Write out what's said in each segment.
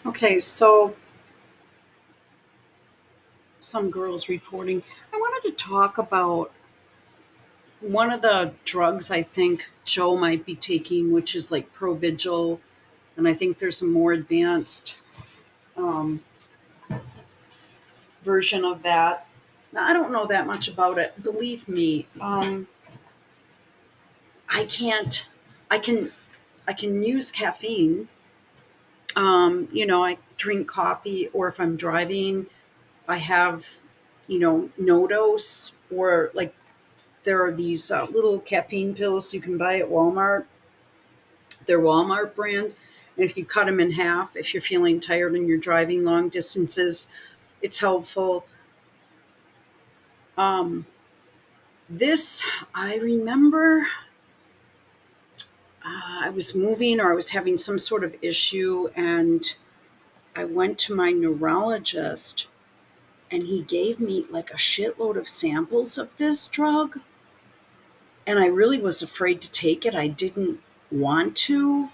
Okay, so some girls reporting. I wanted to talk about one of the drugs I think Joe might be taking, which is like Provigil, and I think there's a more advanced um, version of that. Now, I don't know that much about it. Believe me, I can't. I can. I can use caffeine. I drink coffee, or if I'm driving, I have, no dose, or like there are these little caffeine pills you can buy at Walmart. They're Walmart brand. And if you cut them in half, if you're feeling tired and you're driving long distances, it's helpful. Um, this, I remember I was moving or I was having some sort of issue, and I went to my neurologist and he gave me like a shitload of samples of this drug. And I really was afraid to take it. I didn't want to.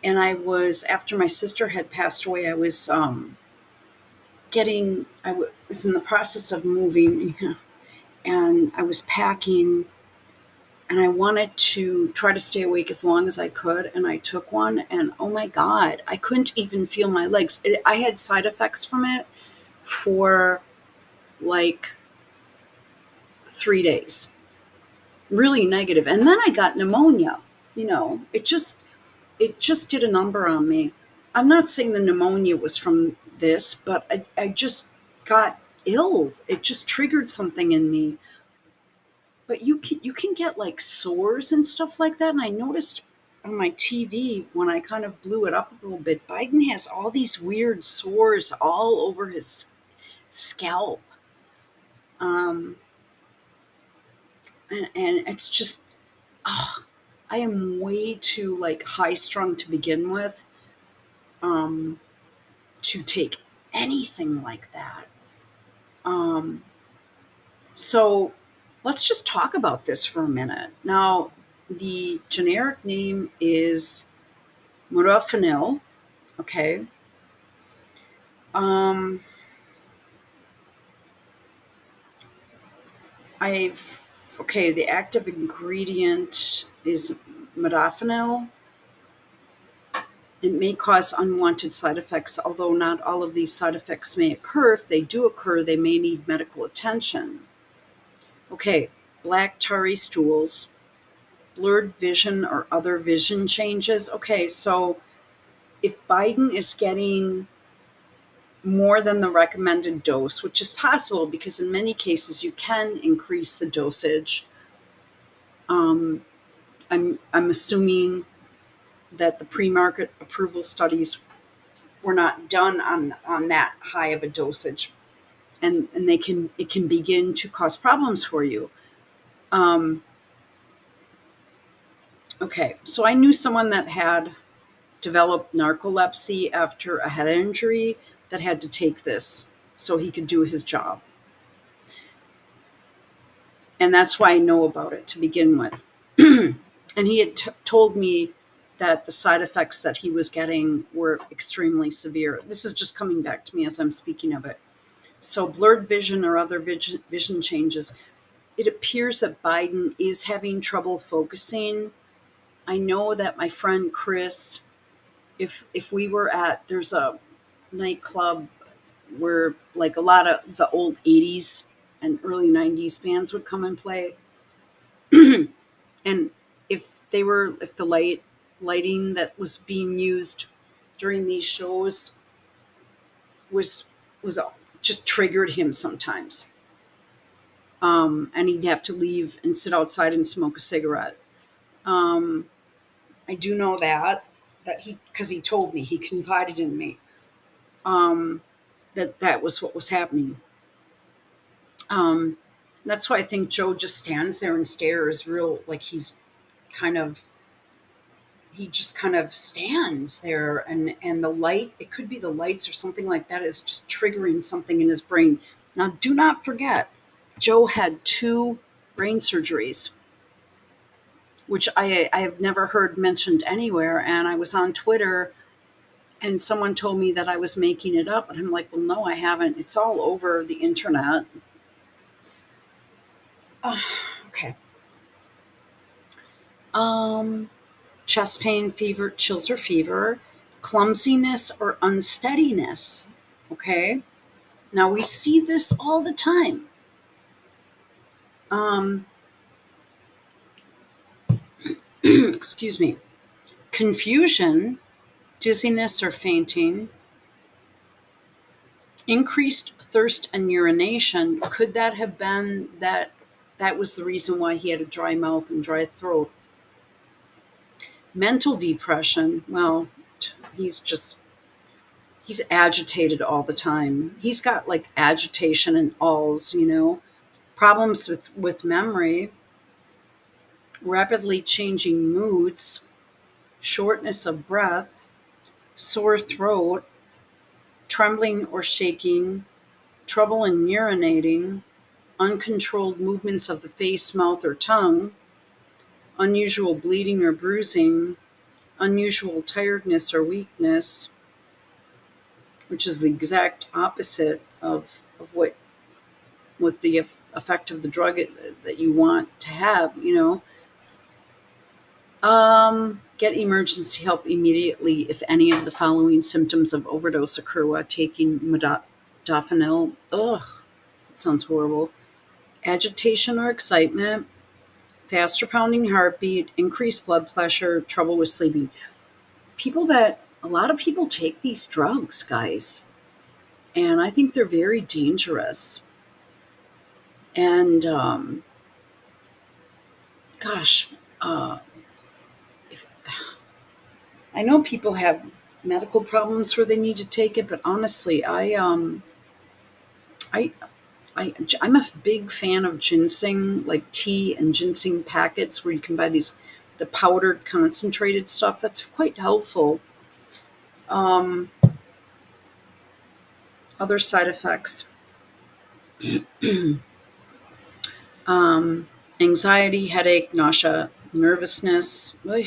And after my sister had passed away, I was was in the process of moving and I was packing, and I wanted to try to stay awake as long as I could. And I took one, and oh my God, I couldn't even feel my legs. I had side effects from it for like 3 days, really negative. And then I got pneumonia. It just did a number on me. I'm not saying the pneumonia was from this, but I just got ill. It just triggered something in me. But you can get like sores and stuff like that. And I noticed on my TV when I kind of blew it up a little bit, Biden has all these weird sores all over his scalp. Um, and it's just, ugh, I am way too like high strung to begin with. Um, to take anything like that. Um, so let's just talk about this for a minute. Now, the generic name is modafinil. Okay. Um, the active ingredient is modafinil. It may cause unwanted side effects, although not all of these side effects may occur. If they do occur, they may need medical attention. Okay, black tarry stools, blurred vision or other vision changes. Okay, so if Biden is getting more than the recommended dose, which is possible because in many cases you can increase the dosage, um, I'm assuming that the pre-market approval studies were not done on that high of a dosage, and it can begin to cause problems for you. Um, okay, so I knew someone that had developed narcolepsy after a head injury that had to take this so he could do his job. And that's why I know about it to begin with. And he had told me that the side effects that he was getting were extremely severe. This is just coming back to me as I'm speaking of it. So, blurred vision or other vision changes. It appears that Biden is having trouble focusing. I know that my friend Chris, if we were there's a nightclub where like a lot of the old 80s and early 90s bands would come and play. And if the lighting that was being used during these shows was was just triggered him sometimes. And he'd have to leave and sit outside and smoke a cigarette. Um, I do know that he, because he told me, he confided in me, um, that was what was happening. Um, that's why I think Joe just stands there and stares, real like kind of he just kind of stands there, and the light, it could be the lights or something like that, is just triggering something in his brain. Now, do not forget, Joe had 2 brain surgeries, which I have never heard mentioned anywhere. And I was on Twitter, And someone told me that I was making it up. And I'm like, well, no, I haven't. It's all over the internet. Okay. Chest pain, fever, chills or fever, clumsiness or unsteadiness. Okay. Now we see this all the time. Excuse me. Confusion, dizziness or fainting, increased thirst and urination. Could that have been that was the reason why he had a dry mouth and dry throat? Mental depression, well, he's agitated all the time. He's got like agitation and alls, problems with memory, rapidly changing moods, shortness of breath, sore throat, trembling or shaking, trouble in urinating, uncontrolled movements of the face, mouth, or tongue, unusual bleeding or bruising, unusual tiredness or weakness, which is the exact opposite of what the effect of the drug that you want to have, Get emergency help immediately if any of the following symptoms of overdose occur while taking modafinil. Ugh, that sounds horrible. Agitation or excitement, faster pounding heartbeat, increased blood pressure, trouble with sleeping. A lot of people take these drugs, guys, and I think they're very dangerous. And gosh, if, I know people have medical problems where they need to take it, but honestly, I I'm a big fan of ginseng, like tea and ginseng packets where you can buy the powdered concentrated stuff. That's quite helpful. Um, Other side effects, anxiety, headache, nausea, nervousness. Ugh,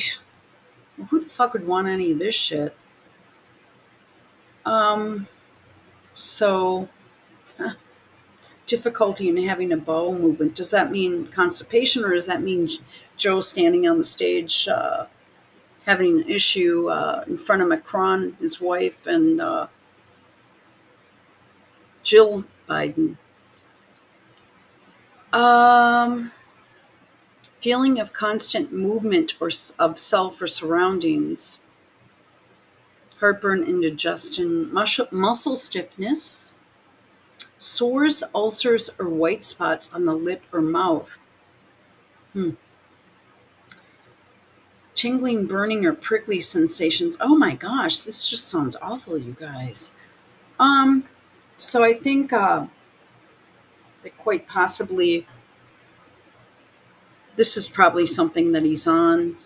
who the fuck would want any of this shit? Um, so, difficulty in having a bowel movement. Does that mean constipation, or does that mean Joe standing on the stage having an issue in front of Macron, his wife, and Jill Biden? Um, Feeling of constant movement or of self or surroundings, heartburn, indigestion, muscle stiffness, sores, ulcers, or white spots on the lip or mouth. Tingling, burning, or prickly sensations. Oh my gosh, this just sounds awful, you guys. So I think that quite possibly this is probably something that he's on.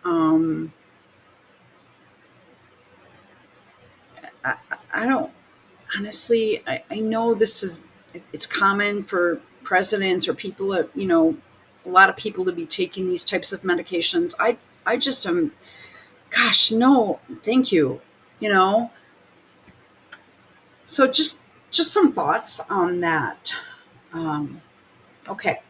Um, I don't honestly. I know it's common for presidents or people that a lot of people to be taking these types of medications. I just am. Gosh, no, thank you. You know. So just some thoughts on that. Um, okay.